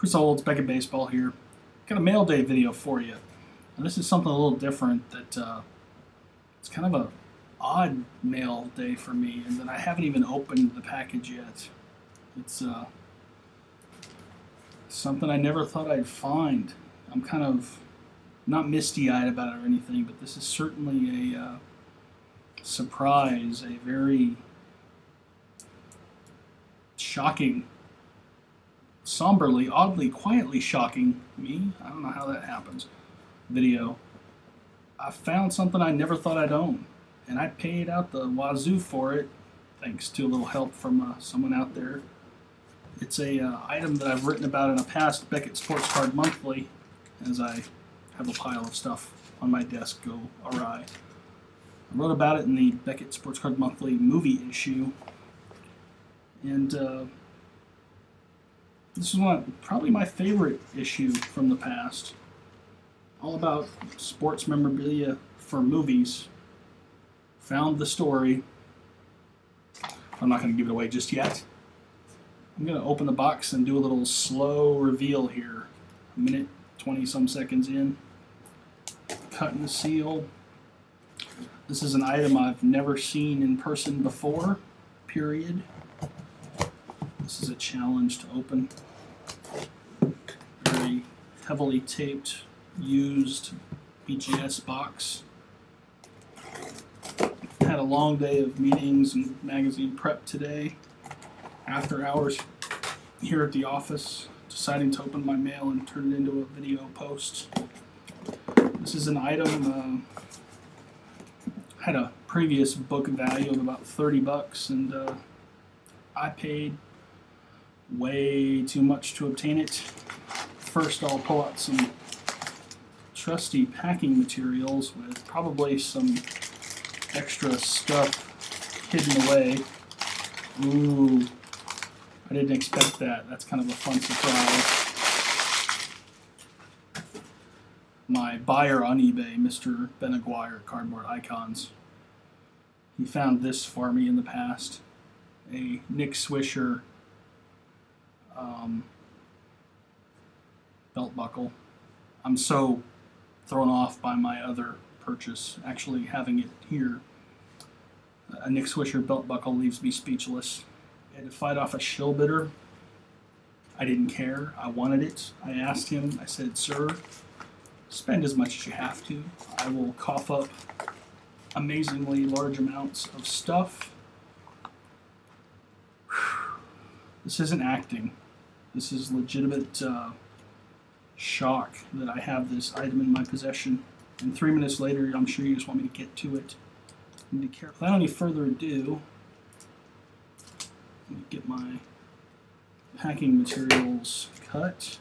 Chris Olds, Beckett Baseball here. Got a mail day video for you. And this is something a little different that it's kind of a odd mail day for me, and that I haven't even opened the package yet. It's something I never thought I'd find. I'm kind of not misty-eyed about it or anything, but this is certainly a surprise, a very shocking, somberly, oddly, quietly shocking me. I don't know how that happens. Video. I found something I never thought I'd own, and I paid out the wazoo for it, thanks to a little help from someone out there. It's a item that I've written about in a past Beckett Sports Card Monthly, as I have a pile of stuff on my desk go awry. I wrote about it in the Beckett Sports Card Monthly movie issue, and this is probably my favorite issue from the past. All about sports memorabilia for movies. Found the story. I'm not going to give it away just yet. I'm going to open the box and do a little slow reveal here. A minute, 20-some seconds in. Cutting the seal. This is an item I've never seen in person before, period. This is a challenge to open. Very heavily taped, used BGS box. Had a long day of meetings and magazine prep today. After hours here at the office, deciding to open my mail and turn it into a video post. This is an item had a previous book value of about 30 bucks, and I paid way too much to obtain it. First, I'll pull out some trusty packing materials with probably some extra stuff hidden away. Ooh, I didn't expect that. That's kind of a fun surprise. My buyer on eBay, Mr. Ben Aguirre, Cardboard Icons, he found this for me in the past. A Nick Swisher belt buckle. I'm so thrown off by my other purchase, actually having it here. A Nick Swisher belt buckle leaves me speechless. I had to fight off a shill bidder. I didn't care. I wanted it. I asked him. I said, "Sir, spend as much as you have to. I will cough up amazingly large amounts of stuff." Whew. This isn't acting. This is legitimate shock that I have this item in my possession. And 3 minutes later, I'm sure you just want me to get to it. I need to care. Without any further ado, let me get my packing materials cut.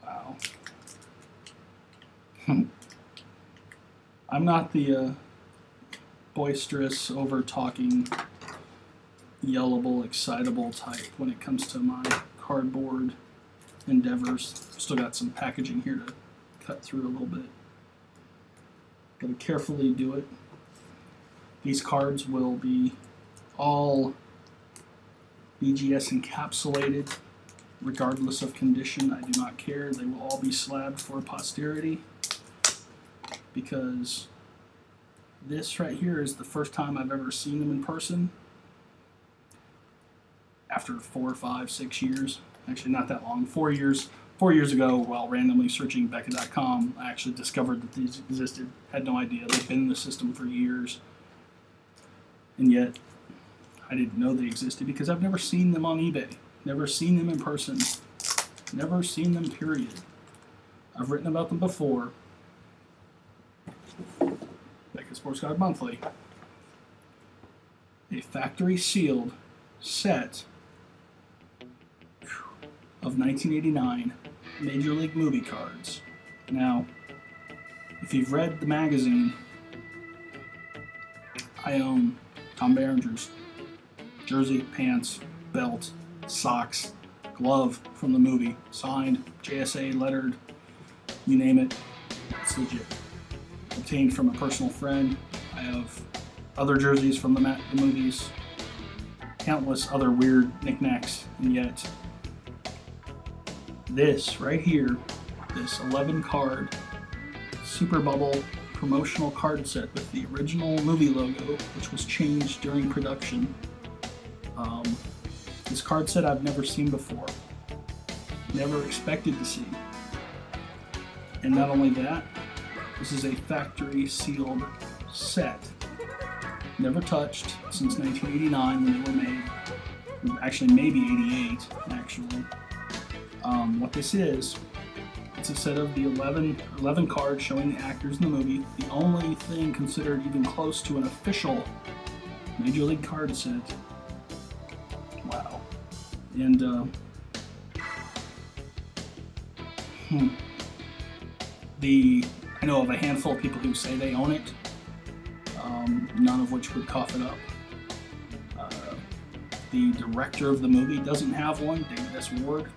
Wow. I'm not the boisterous, over-talking, yellable, excitable type when it comes to my cardboard endeavors. Still got some packaging here to cut through a little bit. Gotta carefully do it. These cards will be all BGS encapsulated, regardless of condition. I do not care. They will all be slabbed for posterity, because this right here is the first time I've ever seen them in person after 4, 5, 6 years. Actually, not that long. 4 years. 4 years ago, while randomly searching Beckett.com, I actually discovered that these existed. Had no idea. They've been in the system for years. And yet, I didn't know they existed because I've never seen them on eBay. Never seen them in person. Never seen them, period. I've written about them before. Beckett Sports Card Monthly. A factory sealed set of 1989 Major League movie cards. Now, if you've read the magazine, I own Tom Berenger's jersey, pants, belt, socks, glove from the movie, signed, JSA, lettered, you name it, it's legit. Obtained from a personal friend. I have other jerseys from the movies, countless other weird knickknacks, and yet this right here, this 11 card Super Bubble promotional card set with the original movie logo, which was changed during production. This card set I've never seen before, never expected to see. And not only that, this is a factory sealed set, never touched since 1989 when they were made. Actually, maybe 88, actually. What this is, it's a set of the 11 cards showing the actors in the movie, the only thing considered even close to an official Major League card set. Wow. And, I know of a handful of people who say they own it, none of which would cough it up. The director of the movie doesn't have one, David S. Ward.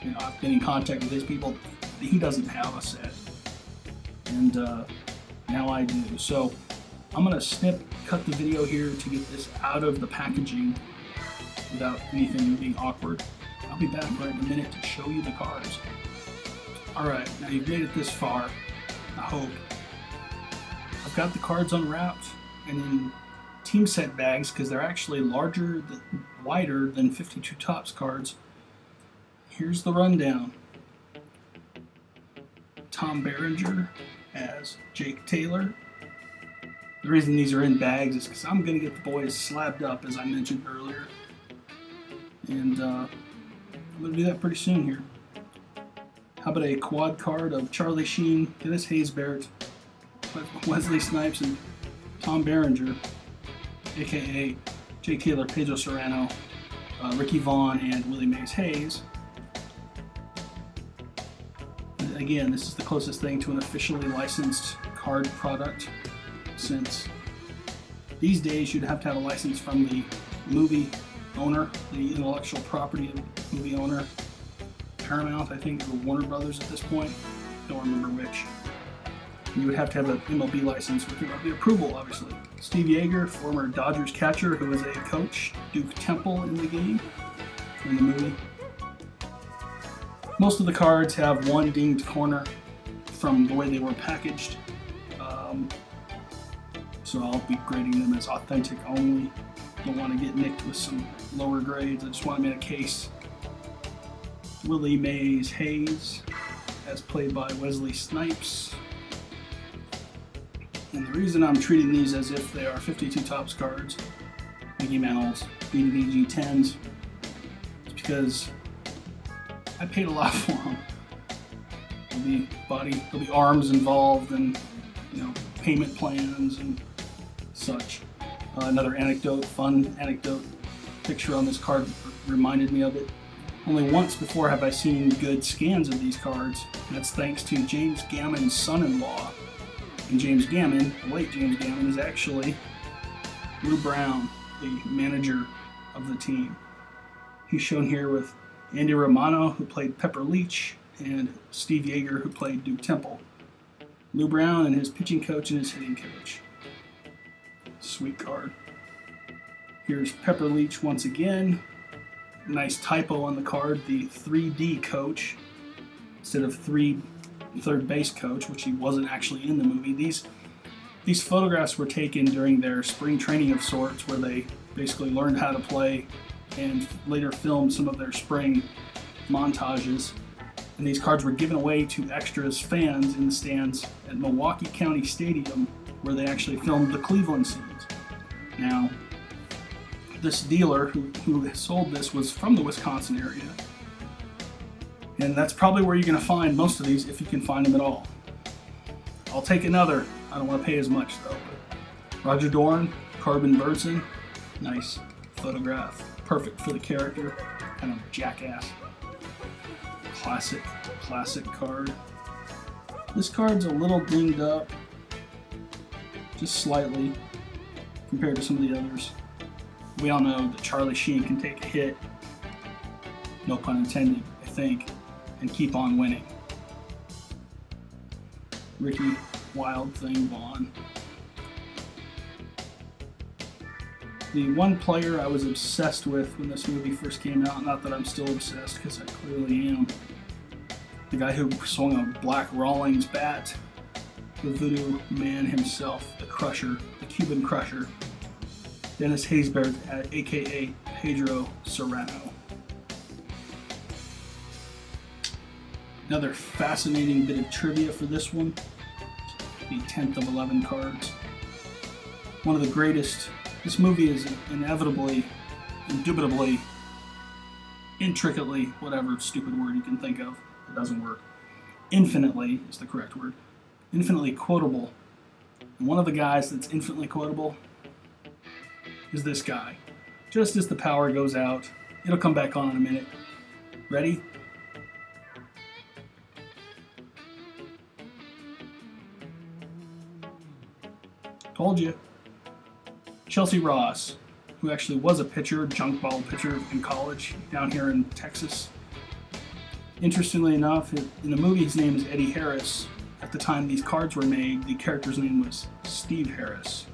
You know, I've been in contact with his people. He doesn't have a set, and now I do. So I'm gonna cut the video here to get this out of the packaging without anything being awkward. I'll be back right in a minute to show you the cards. All right, now you've made it this far, I hope. I've got the cards unwrapped and in team set bags because they're actually wider than 52 Topps cards. Here's the rundown. Tom Berenger as Jake Taylor. The reason these are in bags is because I'm going to get the boys slabbed up, as I mentioned earlier. And I'm going to do that pretty soon here. How about a quad card of Charlie Sheen, Dennis Haysbert, Wesley Snipes, and Tom Berenger, aka Jake Taylor, Pedro Serrano, Ricky Vaughn, and Willie Mays Hayes. Again, this is the closest thing to an officially licensed card product, since these days you'd have to have a license from the movie owner, the intellectual property of the movie owner, Paramount, I think, or Warner Brothers at this point. Don't remember which. You would have to have an MLB license with MLB approval, obviously. Steve Yeager, former Dodgers catcher who was a coach, Duke Temple in the game, in the movie. Most of the cards have one dinged corner from the way they were packaged. So I'll be grading them as authentic only. Don't want to get nicked with some lower grades. I just want them in a case. Willie Mays Hayes, as played by Wesley Snipes. And the reason I'm treating these as if they are 52 Topps cards, Mickey Mantles, DVD G10s, is because I paid a lot for them. There'll be arms involved, and payment plans and such. Another anecdote, fun anecdote, picture on this card reminded me of it. Only once before have I seen good scans of these cards, and that's thanks to James Gammon's son-in-law. And James Gammon, the late James Gammon, is actually Lou Brown, the manager of the team. He's shown here with Andy Romano, who played Pepper Leach, and Steve Yeager, who played Duke Temple. Lou Brown and his pitching coach and his hitting coach. Sweet card. Here's Pepper Leach once again. Nice typo on the card, the 3D coach instead of third base coach, which he wasn't actually in the movie. These photographs were taken during their spring training of sorts, where they basically learned how to play and later filmed some of their spring montages. And these cards were given away to extras fans in the stands at Milwaukee County Stadium, where they actually filmed the Cleveland scenes. Now, this dealer who sold this was from the Wisconsin area. And that's probably where you're going to find most of these, if you can find them at all. I'll take another. I don't want to pay as much, though. But Roger Dorn, Corbin Burnson. Nice photograph. Perfect for the character. Kind of jackass. Classic card. This card's a little dinged up. Just slightly, compared to some of the others. We all know that Charlie Sheen can take a hit, no pun intended, I think, and keep on winning. Ricky Wild Thing Vaughn. The one player I was obsessed with when this movie first came out, not that I'm still obsessed because I clearly am, the guy who swung a black Rawlings bat, the voodoo man himself, the Crusher, the Cuban Crusher, Dennis Haysbert, aka Pedro Serrano. Another fascinating bit of trivia for this one, the 10th of 11 cards. One of the greatest. This movie is inevitably, indubitably, intricately, whatever stupid word you can think of, it doesn't work. Infinitely is the correct word. Infinitely quotable. And one of the guys that's infinitely quotable is this guy. Just as the power goes out, it'll come back on in a minute. Ready? Told you. Chelsea Ross, who actually was a pitcher, junk ball pitcher in college down here in Texas. Interestingly enough, in the movie his name is Eddie Harris. At the time these cards were made, the character's name was Steve Harris.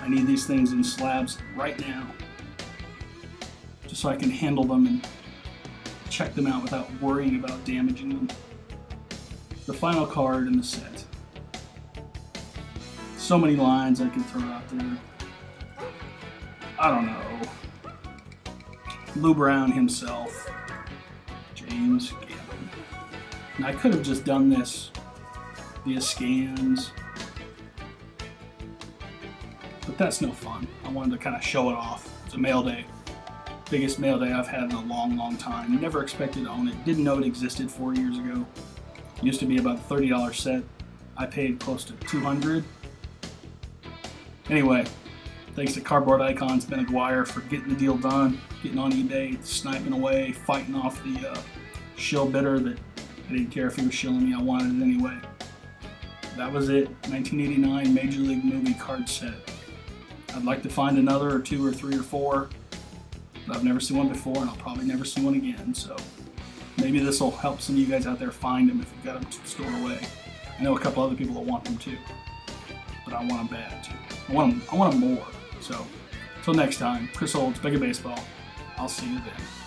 I need these things in slabs right now, just so I can handle them and check them out without worrying about damaging them. The final card in the set. So many lines I could throw out there. I don't know. Lou Brown himself. James Gavin. And I could have just done this via scans. But that's no fun. I wanted to kind of show it off. It's a mail day. Biggest mail day I've had in a long, long time. Never expected to own it. Didn't know it existed 4 years ago. It used to be about a $30 set. I paid close to $200. Anyway, thanks to Cardboard Icons, Ben Aguirre, for getting the deal done, getting on eBay, sniping away, fighting off the shill bidder that I didn't care if he was shilling me, I wanted it anyway. That was it, 1989 Major League Movie card set. I'd like to find another or two or three or four, but I've never seen one before and I'll probably never see one again, so maybe this will help some of you guys out there find them if you've got them stored away. I know a couple other people that want them too, but I want them bad too. I want them more. So, until next time, Chris Olds, Beckett Baseball. I'll see you then.